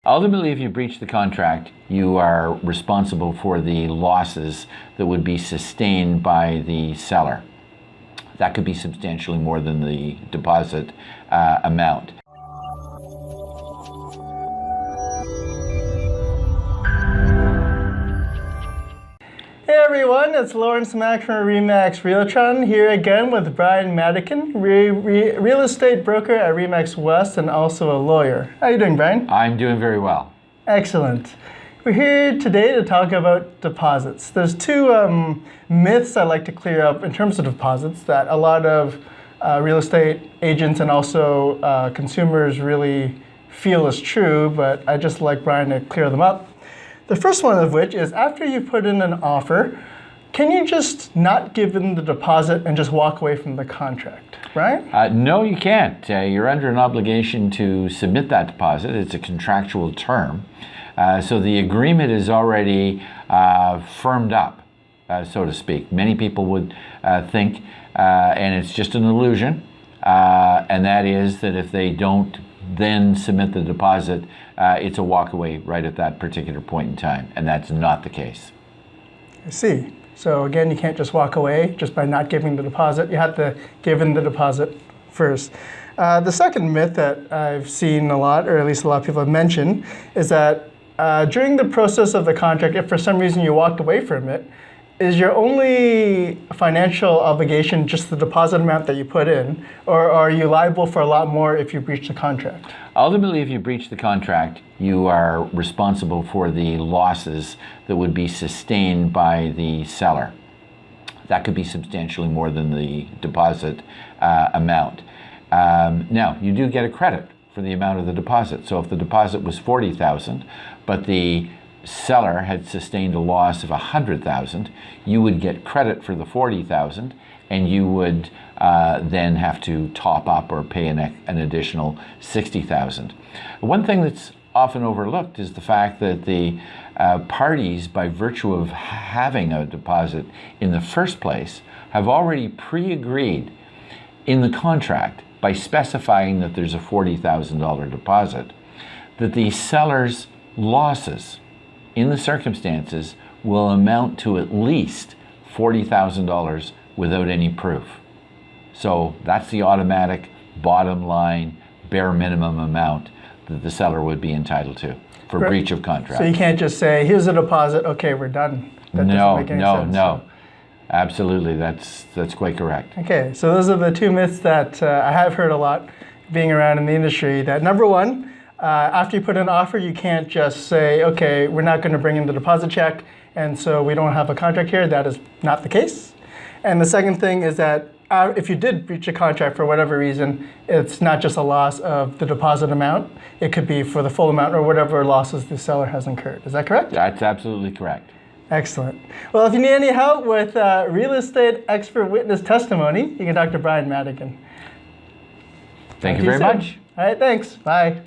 Ultimately, if you breach the contract, you are responsible for the losses that would be sustained by the seller. That could be substantially more than the deposit amount. Hey everyone, it's Lawrence Mack from RE/MAX Realty here again with Brian Madigan, real estate broker at RE/MAX West and also a lawyer. How are you doing, Brian? I'm doing very well. Excellent. We're here today to talk about deposits. There's two myths I'd like to clear up in terms of deposits that a lot of real estate agents and also consumers really feel is true, but I'd just like Brian to clear them up. The first one of which is after you put in an offer, can you just not give in the deposit and just walk away from the contract, right? No, you can't. You're under an obligation to submit that deposit. It's a contractual term. So the agreement is already firmed up, so to speak. Many people would think, and it's just an illusion, and that is that if they don't then submit the deposit, it's a walkaway right at that particular point in time, and that's not the case. I see. So again, you can't just walk away just by not giving the deposit. You have to give in the deposit first. The second myth that I've seen a lot, or at least a lot of people have mentioned, is that during the process of the contract, if for some reason you walked away from it, is your only financial obligation just the deposit amount that you put in, or are you liable for a lot more if you breach the contract? Ultimately, if you breach the contract, you are responsible for the losses that would be sustained by the seller. That could be substantially more than the deposit amount. Now, you do get a credit for the amount of the deposit. So if the deposit was $40,000, but the seller had sustained a loss of $100,000, you would get credit for the $40,000, and you would then have to top up or pay an additional $60,000. One thing that's often overlooked is the fact that the parties, by virtue of having a deposit in the first place, have already pre-agreed in the contract by specifying that there's a $40,000 deposit, that the seller's losses in the circumstances will amount to at least $40,000 without any proof. So that's the automatic bottom line, bare minimum amount that the seller would be entitled to for breach of contract. So you can't just say, here's a deposit, okay, we're done. That doesn't make any sense. No. Absolutely, that's quite correct. Okay, so those are the two myths that I have heard a lot being around in the industry. That number one, after you put in an offer, you can't just say, okay, we're not going to bring in the deposit check, and so we don't have a contract here. That is not the case. And the second thing is that if you did breach a contract for whatever reason, it's not just a loss of the deposit amount. It could be for the full amount or whatever losses the seller has incurred. Is that correct? That's absolutely correct. Excellent. Well, if you need any help with real estate expert witness testimony, you can talk to Brian Madigan. Thank you very much. All right, thanks. Bye.